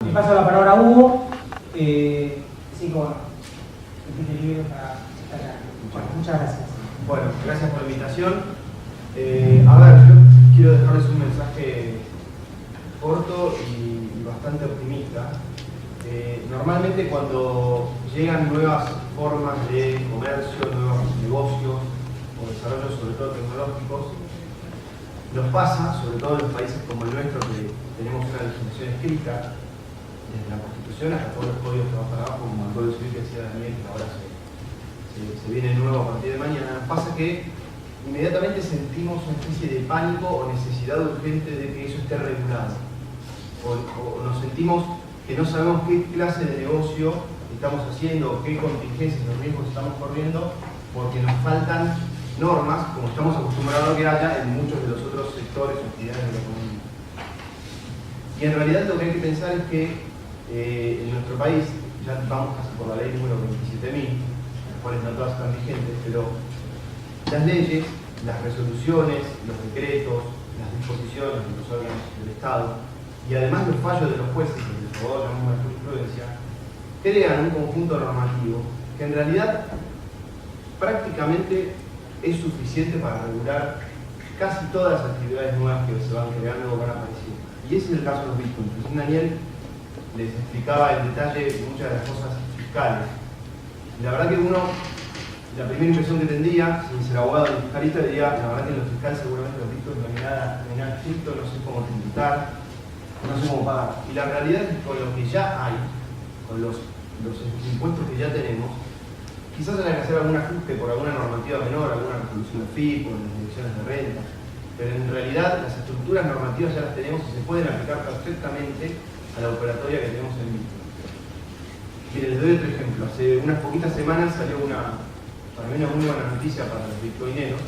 Le paso la palabra a Hugo, así que bueno, el libre para estar acá. Bueno, muchas gracias. Bueno, gracias por la invitación. A ver, yo quiero dejarles un mensaje corto y bastante optimista. Normalmente cuando llegan nuevas formas de comercio, nuevos negocios o desarrollos sobre todo tecnológicos, nos pasa, sobre todo en países como el nuestro, que tenemos una legislación escrita, desde la Constitución hasta todos los códigos que van para abajo, como el Código Civil que decía Daniel, que ahora se viene nuevo a partir de mañana. Nos pasa que inmediatamente sentimos una especie de pánico o necesidad urgente de que eso esté regulado. O nos sentimos que no sabemos qué clase de negocio estamos haciendo, qué contingencias, los riesgos estamos corriendo, porque nos faltan normas, como estamos acostumbrados a que haya en muchos de los otros sectores o actividades de la economía. Y en realidad lo que hay que pensar es que en nuestro país, ya vamos casi por la ley número 27.000, las cuales no todas están vigentes, pero las leyes, las resoluciones, los decretos, las disposiciones de los órganos del Estado, y además los fallos de los jueces, el abogado llamamos de jurisprudencia, crean un conjunto normativo que en realidad prácticamente es suficiente para regular casi todas las actividades nuevas que se van creando o van apareciendo. Y ese es el caso de los bitcoins. Recién Daniel les explicaba en detalle muchas de las cosas fiscales. Y la verdad que uno, la primera impresión que tendría, sin ser abogado ni fiscalista, diría, la verdad que en lo fiscal seguramente los bitcoins no hay nada escrito, no sé cómo tributar, no sé cómo pagar. Y la realidad es que con lo que ya hay, con los impuestos que ya tenemos, quizás haya que hacer algún ajuste por alguna normativa menor, alguna resolución de FIP o en las direcciones de renta, pero en realidad las estructuras normativas ya las tenemos y se pueden aplicar perfectamente a la operatoria que tenemos en Bitcoin. Miren, les doy otro ejemplo. Hace unas poquitas semanas salió para mí una muy buena noticia para los bitcoineros,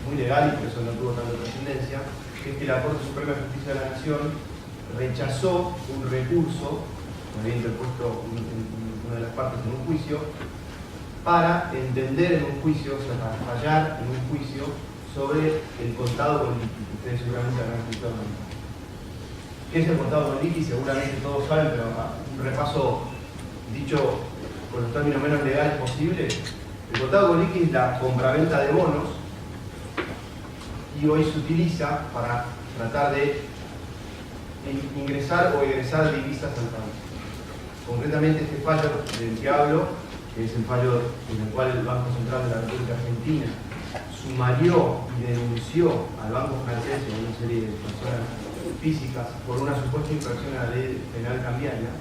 muy legal y por eso no tuvo tanta trascendencia, que es que la Corte Suprema de Justicia de la Nación rechazó un recurso que había interpuesto una de las partes en un juicio para entender en un juicio, o sea, para fallar en un juicio sobre el contado con liqui. Ustedes seguramente habrán escuchado. ¿Qué es el contado con liqui? Seguramente todos saben, pero un repaso dicho con los términos menos legales posibles. El contado con liqui es la compraventa de bonos y hoy se utiliza para tratar de ingresar o egresar divisas al país. Concretamente este fallo del que hablo, que es el fallo en el cual el Banco Central de la República Argentina sumarió y denunció al Banco Francés y a una serie de personas físicas por una supuesta infracción a la ley penal cambiaria.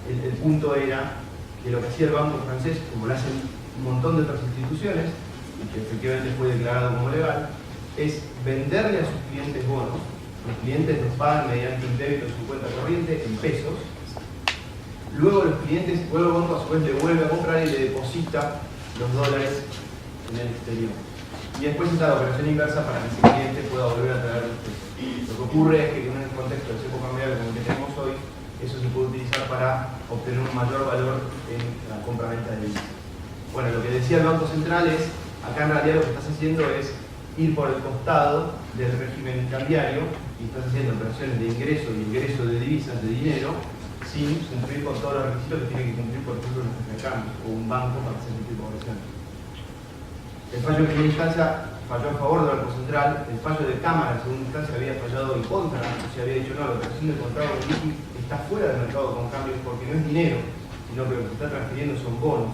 El punto era que lo que hacía el Banco Francés, como lo hacen un montón de otras instituciones, y que efectivamente fue declarado como legal, es venderle a sus clientes bonos. Los clientes los pagan mediante un débito de su cuenta corriente en pesos. Luego el banco a su vez le vuelve a comprar y le deposita los dólares en el exterior. Y después está la operación inversa para que ese cliente pueda volver a traer los pesos. Lo que ocurre es que en un contexto de cepo cambiario como el que tenemos hoy, eso se puede utilizar para obtener un mayor valor en la compra-venta de divisas. Bueno, lo que decía el Banco Central es, acá en realidad lo que estás haciendo es ir por el costado del régimen cambiario y estás haciendo operaciones de ingreso y egreso de divisas, de dinero, sin cumplir con todos los requisitos que tiene que cumplir, por ejemplo, un jefe de cambio o un banco para hacer este tipo de operaciones. El fallo de primera instancia falló a favor del Banco Central, el fallo de Cámara en segunda instancia había fallado en contra, o sea, había dicho no, la operación del contrato de liqui está fuera del mercado con cambios porque no es dinero, sino que lo que se está transfiriendo son bonos.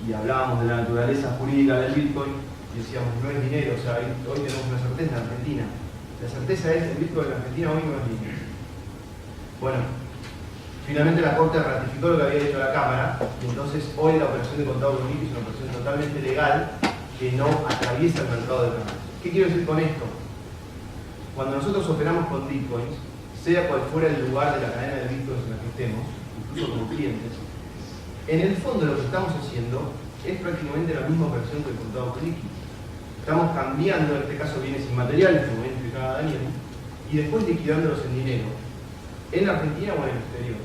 Y hablábamos de la naturaleza jurídica del Bitcoin y decíamos no es dinero, o sea, hoy tenemos una certeza en Argentina. La certeza es el Bitcoin en Argentina hoy no es dinero. Bueno, finalmente la Corte ratificó lo que había dicho la Cámara y entonces hoy la operación de contado con liqui es una operación totalmente legal que no atraviesa el mercado de comercio. ¿Qué quiero decir con esto? Cuando nosotros operamos con bitcoins, sea cual fuera el lugar de la cadena de bitcoins en la que estemos, incluso como clientes, en el fondo lo que estamos haciendo es prácticamente la misma operación que el contado con liqui. Estamos cambiando, en este caso bienes inmateriales, como bien explicaba Daniel, y después liquidándolos en dinero, en Argentina o en el exterior.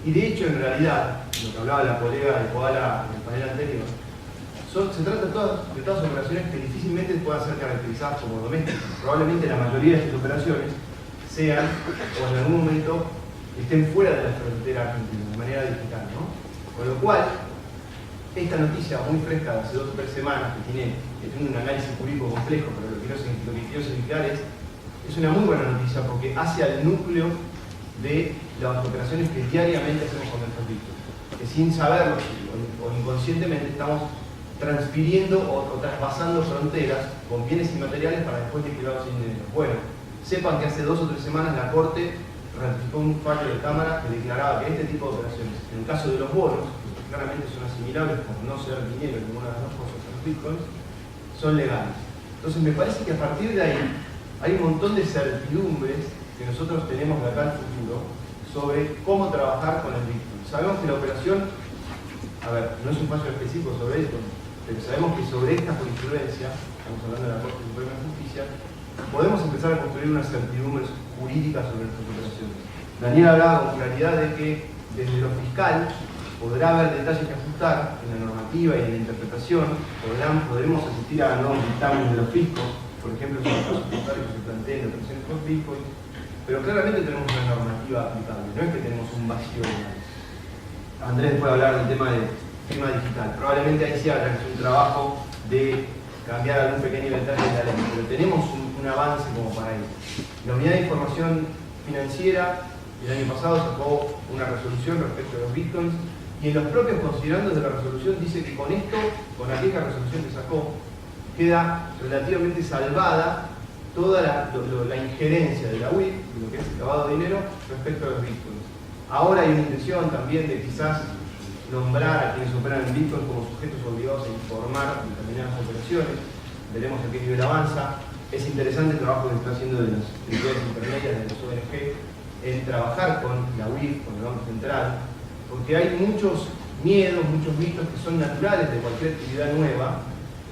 Y de hecho, en realidad, lo que hablaba la colega de Koala en el panel anterior, se trata de todas operaciones que difícilmente puedan ser caracterizadas como domésticas. Probablemente la mayoría de estas operaciones sean, o en algún momento, estén fuera de la frontera argentina, de manera digital, ¿no? Con lo cual, esta noticia muy fresca de hace 2 o 3 semanas, que tiene un análisis jurídico complejo, pero lo que quiero significar es una muy buena noticia porque hace al núcleo de las operaciones que diariamente hacemos con nuestros dictos. Que sin saberlo o inconscientemente estamos transfiriendo o traspasando fronteras con bienes inmateriales para después liquidarlos sin dinero. Bueno, sepan que hace 2 o 3 semanas la Corte ratificó un fallo de Cámara que declaraba que este tipo de operaciones, en el caso de los bonos, que claramente son asimilables por no ser dinero en ninguna de las dos cosas en los bitcoins, son legales. Entonces me parece que a partir de ahí hay un montón de certidumbres que nosotros tenemos de acá al futuro sobre cómo trabajar con el bitcoin. Sabemos que la operación, a ver, no es un fallo específico sobre esto, pero sabemos que sobre esta jurisprudencia, estamos hablando de la Corte Suprema de Justicia, podemos empezar a construir unas certidumbres jurídicas sobre nuestras operaciones. Daniel hablaba con claridad de que desde lo fiscal podrá haber detalles que ajustar en la normativa y en la interpretación, podremos asistir a nuevos dictámenes de los fiscos, por ejemplo, sobre los casos tributarios que se planteen de operaciones con bitcoin, pero claramente tenemos una normativa aplicable, no es que tenemos un vacío legal. Andrés puede hablar del tema de firma digital, probablemente ahí sí habrá que hacer un trabajo de cambiar algún pequeño detalle de la ley, pero tenemos un avance como para ello. La Unidad de Información Financiera el año pasado sacó una resolución respecto a los bitcoins y en los propios considerandos de la resolución dice que con esto, con aquella resolución que sacó, queda relativamente salvada toda la injerencia de la UIF, de lo que es el lavado de dinero, respecto a los bitcoins. Ahora hay una intención también de quizás nombrar a quienes operan en bitcoin como sujetos obligados a informar determinadas operaciones. Veremos a qué nivel avanza. Es interesante el trabajo que se está haciendo de las entidades intermedias, de los ONG, en trabajar con la UIF, con el Banco Central, porque hay muchos miedos, muchos mitos que son naturales de cualquier actividad nueva,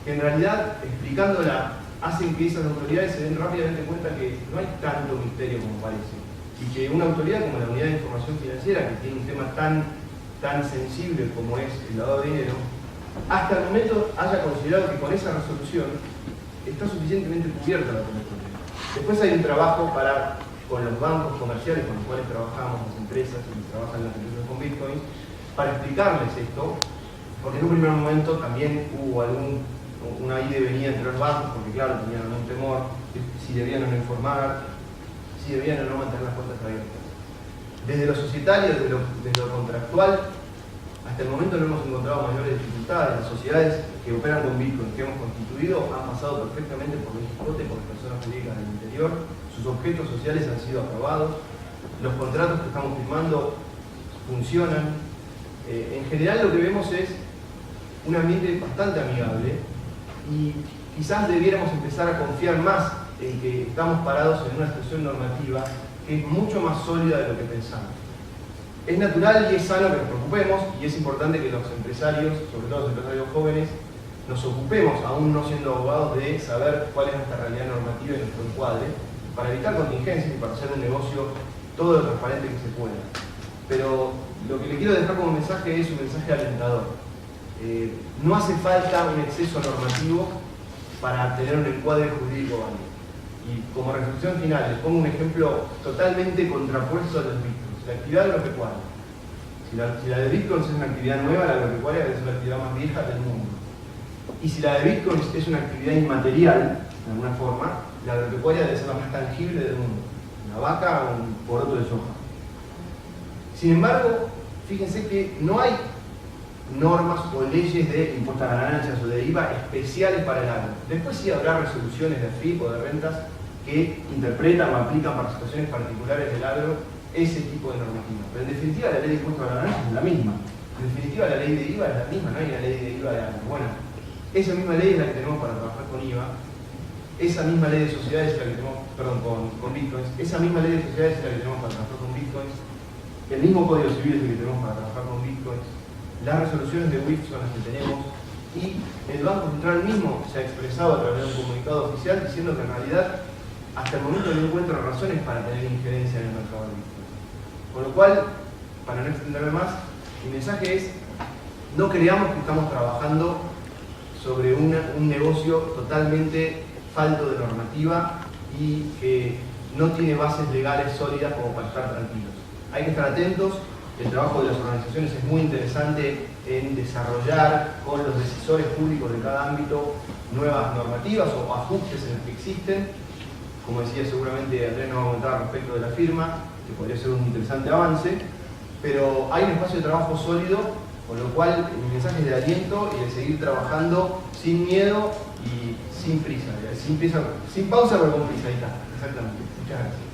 que en realidad, explicándola, hacen que esas autoridades se den rápidamente cuenta que no hay tanto misterio como parece, y que una autoridad como la Unidad de Información Financiera, que tiene un tema tan sensible como es el lavado de dinero, hasta el momento haya considerado que con esa resolución está suficientemente cubierta la cobertura. Después hay un trabajo con los bancos comerciales con los cuales trabajamos, las empresas que trabajan las empresas con bitcoins, para explicarles esto, porque en un primer momento también hubo una ida y venida entre los bancos, porque claro, tenían algún temor de si debían o no informar, si debían o no mantener las puertas abiertas. Desde lo societario, desde lo contractual, hasta el momento no hemos encontrado mayores dificultades. Las sociedades que operan con bitcoin que hemos constituido han pasado perfectamente por el Ejicote, por las personas jurídicas del interior, sus objetos sociales han sido aprobados, los contratos que estamos firmando funcionan. En general lo que vemos es un ambiente bastante amigable y quizás debiéramos empezar a confiar más en que estamos parados en una situación normativa que es mucho más sólida de lo que pensamos. Es natural y es sano que nos preocupemos y es importante que los empresarios, sobre todo los empresarios jóvenes, nos ocupemos, aún no siendo abogados, de saber cuál es nuestra realidad normativa y nuestro encuadre, para evitar contingencias y para hacer un negocio todo lo transparente que se pueda. Pero lo que le quiero dejar como mensaje es un mensaje alentador. No hace falta un exceso normativo para tener un encuadre jurídico válido. Y como reflexión final, les pongo un ejemplo totalmente contrapuesto a los bitcoins. La actividad agropecuaria. Si la de bitcoins es una actividad nueva, la agropecuaria es la actividad más vieja del mundo. Y si la de bitcoins es una actividad inmaterial, de alguna forma, la agropecuaria debe ser la más tangible del mundo. Una vaca o un poroto de soja. Sin embargo, fíjense que no hay normas o leyes de impuestos a ganancias o de IVA especiales para el agro. Después sí habrá resoluciones de AFIP o de rentas que interpretan o aplican para situaciones particulares del agro ese tipo de normativa. Pero en definitiva la ley de impuestos a ganancias es la misma. En definitiva la ley de IVA es la misma, no hay una ley de IVA de agro. Bueno, esa misma ley es la que tenemos para trabajar con IVA, esa misma ley de sociedades es la que tenemos, perdón, con bitcoins, esa misma ley de sociedades es la que tenemos para trabajar con bitcoins, el mismo código civil es el que tenemos para trabajar con bitcoins, las resoluciones de WIF son las que tenemos y el Banco Central mismo se ha expresado a través de un comunicado oficial diciendo que en realidad hasta el momento no encuentra razones para tener injerencia en el mercado de bitcoin. Con lo cual, para no extenderme más, mi mensaje es: no creamos que estamos trabajando sobre un negocio totalmente falto de normativa y que no tiene bases legales sólidas como para estar tranquilos. hay que estar atentos. El trabajo de las organizaciones es muy interesante en desarrollar con los decisores públicos de cada ámbito nuevas normativas o ajustes en las que existen. Como decía, seguramente Andrés nos va a comentar respecto de la firma, que podría ser un interesante avance, pero hay un espacio de trabajo sólido, con lo cual mi mensaje es de aliento y de seguir trabajando sin miedo y sin prisa, sin pausa pero con prisa. Ahí está, exactamente. Muchas gracias.